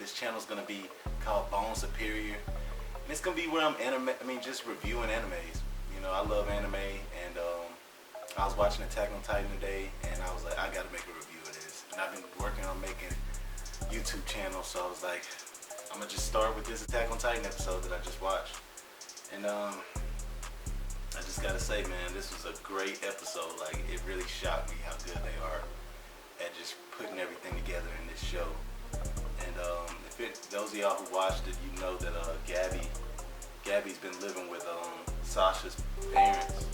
This channel is gonna be called Bone Superior, and it's gonna be where I'm just reviewing animes. You know, I love anime, and I was watching Attack on Titan today, and I was like, I gotta make a review of this. And I've been working on making YouTube channels, so I was like, I'm gonna just start with this Attack on Titan episode that I just watched. And I just gotta say, man, this was a great episode. Like, it really shocked me how good they are at just putting everything together in this show. And those of y'all who watched it, you know that Gabby's been living with Sasha's parents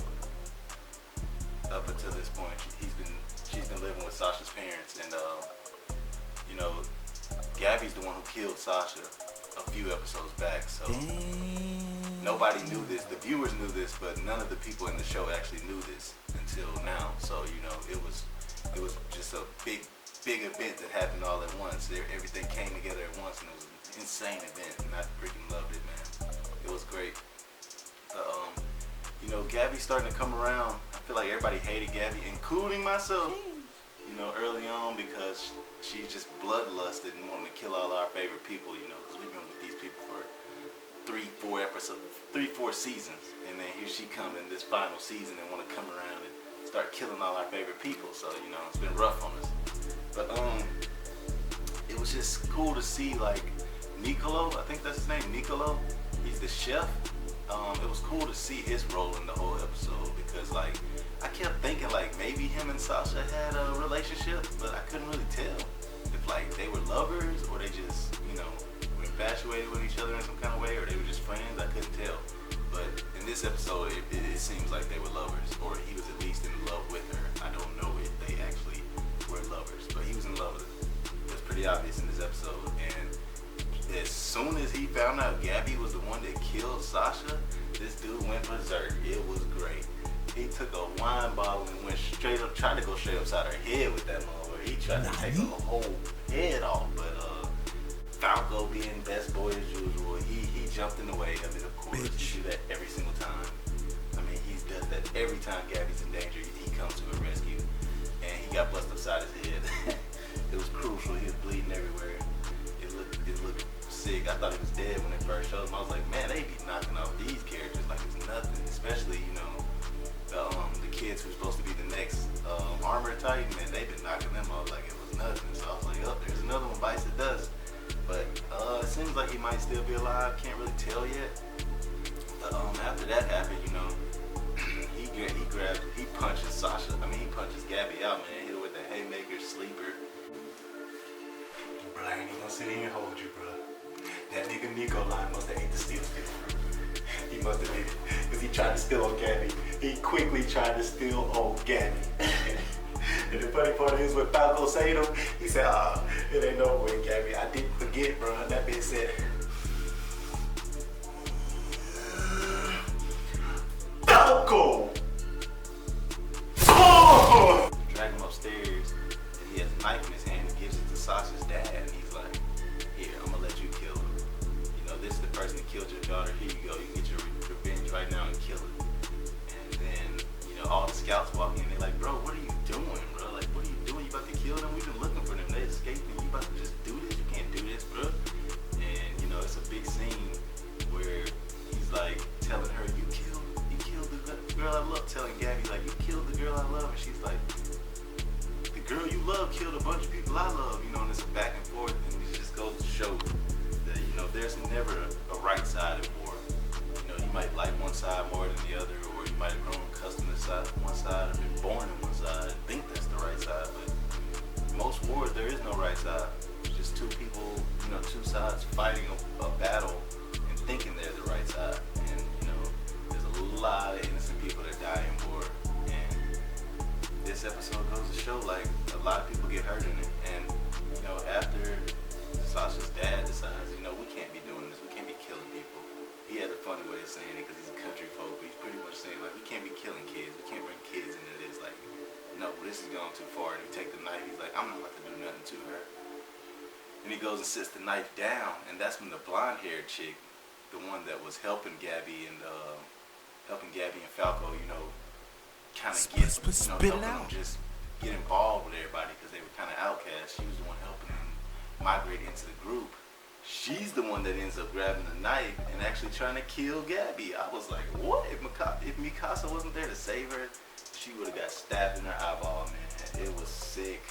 up until this point. She's been living with Sasha's parents, and you know, Gabby's the one who killed Sasha a few episodes back. So nobody knew this. The viewers knew this, but none of the people in the show actually knew this until now. So you know, it was just a big event that happened all at once. Everything came together at once, and it was an insane event, and I freaking loved it, man. It was great. You know, Gabby's starting to come around. I feel like everybody hated Gabby, including myself, you know, early on, because she just bloodlusted and wanted to kill all our favorite people, you know, because we've been with these people for 3-4 seasons, and then here she comes in this final season and want to come around and start killing all our favorite people. So, you know, it's been rough on us. But it was just cool to see, like, Niccolo, I think that's his name, Niccolo. He's the chef. It was cool to see his role in the whole episode, because, like, I kept thinking, like, maybe him and Sasha had a relationship, but I couldn't really tell if, like, they were lovers or they just, you know, were infatuated with each other in some kind of way, or they were just friends. I couldn't tell. But in this episode, it seems like they were lovers, or he was at least in love with her. I don't know if they actually were lovers, but he was in love with her. It was pretty obvious in this episode. And as soon as he found out Gabby was the one that killed Sasha, this dude went berserk. It was great. He took a wine bottle and went straight up, tried to go straight upside her head with that motherfucker. He tried to take her whole head off, but Falco, being best boy as usual, he jumped in the way of it, of course. He do that every single time. I mean, he does that every time Gabby's in danger. He comes to her rescue, and he got busted upside his head. It was crucial. He was bleeding everywhere. It looked sick. I thought he was dead when they first showed him. I was like, man, they be knocking off these characters like it's nothing. Especially, you know, the kids who's supposed to be the next Armor Titan, and they've been knocking them off like it was nothing. So I was like, oh, there's another one bites the dust. But it seems like he might still be alive. Can't really tell yet. But after that happened, you know, he punches Sasha. I mean, he punches Gabby out, man. Hit her with the haymaker, sleeper. Bro, I ain't even gonna sit here and hold you, bro. That nigga Nikolai must have ate the steel fruit. He must have did it, because he tried to steal on Gabby. He quickly tried to steal on Gabby. And the funny part is, when Falco saved him, he said, it ain't no way, Gabby. I didn't forget, bro. And that bitch said, Falco! Oh! Drag him upstairs, and he has a knife in his hand and gives it to Sasha's dad. And he's like, here, I'm gonna let you kill him. You know, this is the person that killed your daughter. Here you go. You can get your revenge right now and kill it. And then, you know, all the scouts walk in. They're like, bro, what are you doing, bro? Like, what are you doing? You about to kill them? We've been looking for them. They escaped, and you about to just do this? You can't do this, bro. And, you know, it's a big scene where he's like telling her, you killed the girl I love. Telling Gabby, like, you killed the girl I love. And she's like, the girl you love killed a bunch of people I love. You know, and it's a back and forth. And it just goes to show that, you know, there's never a right side in war. You know, you might like one side more than the other, or you might have grown accustomed to one side, or been born in one side and think that's the right side. But most wars, there is no right side. It's just two people, you know, two sides fighting a battle and thinking they're the right side. And, you know, there's a lot of innocent people that die in war. And this episode goes to show, like, a lot of people get hurt in it. And, you know, after Sasha's dad decides, you know, we can't be doing this. We can't be killing people. He had a funny way of saying it because he's a country folk. But he's pretty much saying, like, we can't be killing kids. We can't bring kids into this. Like, no, this is going too far. And he take the knife. He's like, I'm not about to do nothing to her. And he goes and sits the knife down. And that's when the blonde-haired chick, the one that was helping Gabby and Falco, you know, kind of get, you know, helping them just get involved with everybody because they were kind of outcasts. She was the one helping them migrate into the group. she's the one that ends up grabbing the knife and actually trying to kill Gabby. I was like, what? If Mikasa wasn't there to save her, she would have got stabbed in her eyeball, man. It was sick.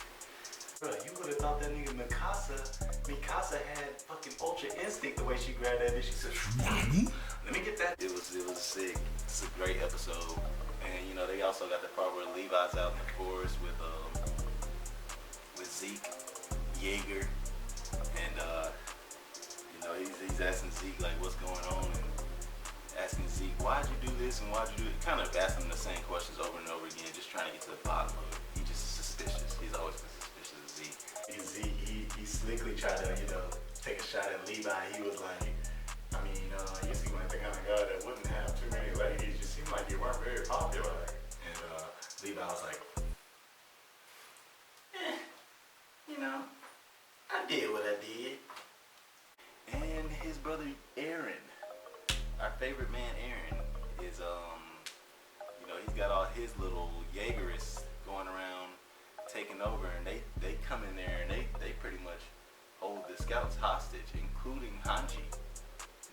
Bro, you would have thought that nigga Mikasa had fucking ultra instinct the way she grabbed that bitch. She said, let me get that. It was sick. It's a great episode. And you know, they also got the part where Levi's out in the forest with Zeke, Yeager, and you know, he's asking Zeke like what's going on, and asking Zeke, why'd you do this and why'd you do it? Kind of asking him the same questions over and over again, just trying to get to the bottom of it. He just suspicious. He's always been suspicious of Zeke. He slickly tried to, you know, take a shot at Levi. He was like, I mean, you seem like the kind of guy that wouldn't have too many ladies. You seem like you weren't very popular. And Levi was like, you know, I did what I did. And his brother Eren, our favorite man Eren, is you know, he's got all his little Jaegerists going around taking over, and they come in there and they pretty much hold the scouts hostage, including Hanji.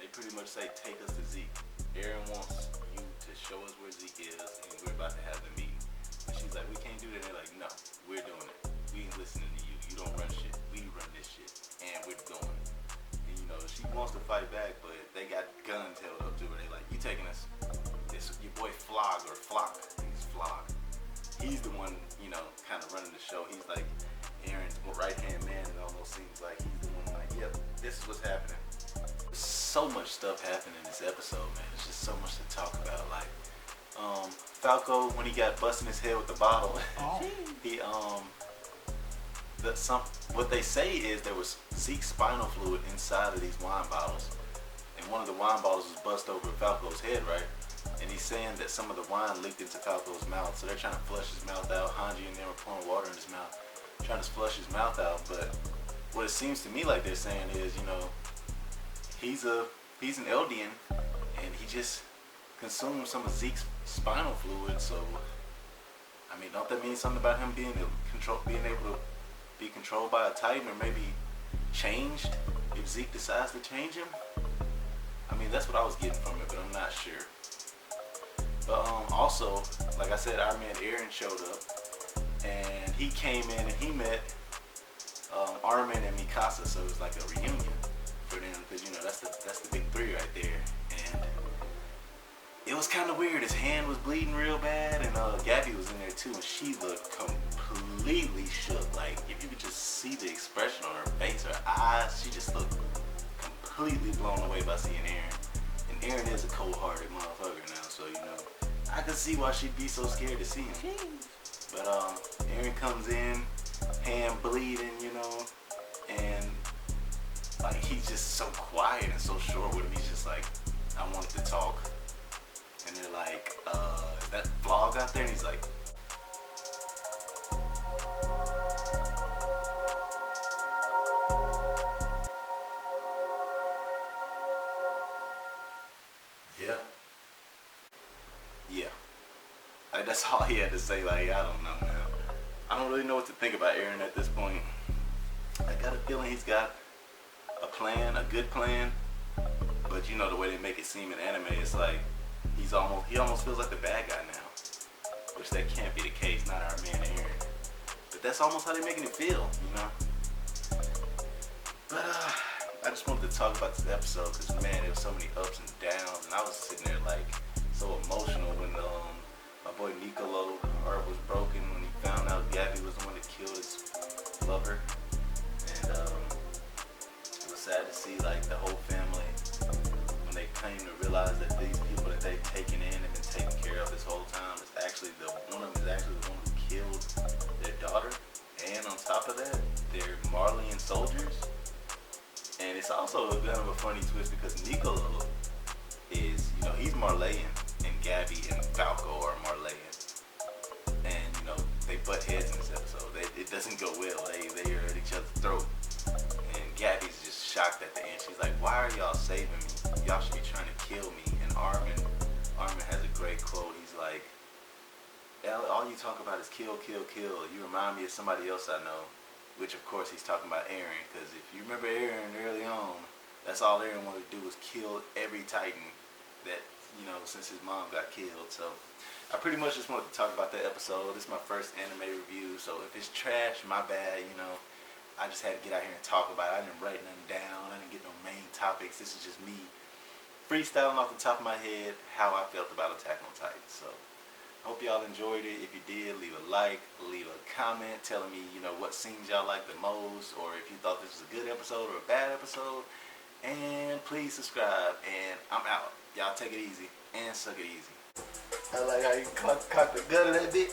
They pretty much say, take us to Zeke. Eren wants you to show us where Zeke is, and we're about to have the meeting. And she's like, we can't do that. And they're like, no, we're doing it. We ain't listening to you. You don't run shit. We run this shit, and we're going. And you know, she wants to fight back, but they got guns held up to her. They like, you taking us? It's your boy Flock. He's Flock. He's the one, you know, kind of running the show. He's like Eren's right-hand man. It almost seems like he's the one like, yep, this is what's happening. So much stuff happened in this episode, man. There's just so much to talk about. Like, Falco, when he got busting his head with the bottle, he what they say is there was Zeke's spinal fluid inside of these wine bottles, and one of the wine bottles was bust over Falco's head, right? And he's saying that some of the wine leaked into Falco's mouth, so they're trying to flush his mouth out. Hanji and them were pouring water in his mouth, trying to flush his mouth out. But what it seems to me like they're saying is, you know, he's an Eldian, and he just consumed some of Zeke's spinal fluid. So, I mean, don't that mean something about him being able to be controlled by a Titan, or maybe changed if Zeke decides to change him? I mean, that's what I was getting from it, but I'm not sure. But also, like I said, our man Eren showed up, and he came in and he met Armin and Mikasa, so it was like a reunion for them, because you know that's the big three right there. And it was kind of weird. His hand was bleeding real bad, and Gabby was in there too, and she looked completely shook. Like, if you could just see the expression on her face, her eyes, she just looked completely blown away by seeing Eren. And Eren is a cold-hearted motherfucker now, so you know, I could see why she'd be so scared to see him. But Eren comes in, hand bleeding, you know, and like he's just so quiet and so short with him. He's just like, I wanted to talk. And they're like, is that vlog out there? And he's like, yeah. Like, that's all he had to say. Like, I don't know, man. I don't really know what to think about Eren at this point. I got a feeling he's got a plan, a good plan. But you know the way they make it seem in anime, it's like he almost feels like the bad guy now. Which that can't be the case, not our man Eren. But that's almost how they're making it feel, you know? But I just wanted to talk about this episode because, man, there was so many ups and downs, and I was sitting there like so emotional when my boy Niccolo heart was broken when he found out Gabby was the one that killed his lover. And it was sad to see like the whole family when they came to realize that these people that they've taken in and been taken care of this whole time is actually one of them is actually the one who killed their daughter, and on top of that, they're Marleyan soldiers. And it's also kind of a funny twist because Niccolo is, you know, he's Marleyan, and Gabby and Falco are Marleyan. And, you know, they butt heads in this episode. It doesn't go well. They are at each other's throat. And Gabby's just shocked at the end. She's like, why are y'all saving me? Y'all should be trying to kill me. And Armin has a great quote. He's like, all you talk about is kill, kill, kill. You remind me of somebody else I know. Which, of course, he's talking about Eren. Because if you remember Eren early on, That's all Eren wanted to do was kill every Titan that, since his mom got killed. So I pretty much just wanted to talk about that episode. This is my first anime review, so if it's trash, my bad. I just had to get out here and talk about it. I didn't write nothing down. I didn't get no main topics. This is just me freestyling off the top of my head how I felt about Attack on Titan. So I hope y'all enjoyed it. If you did, leave a like, leave a comment telling me, what scenes y'all like the most, or if you thought this was a good episode or a bad episode. And please subscribe, and I'm out. Y'all take it easy and suck it easy. I like how you caught the gut of that dick.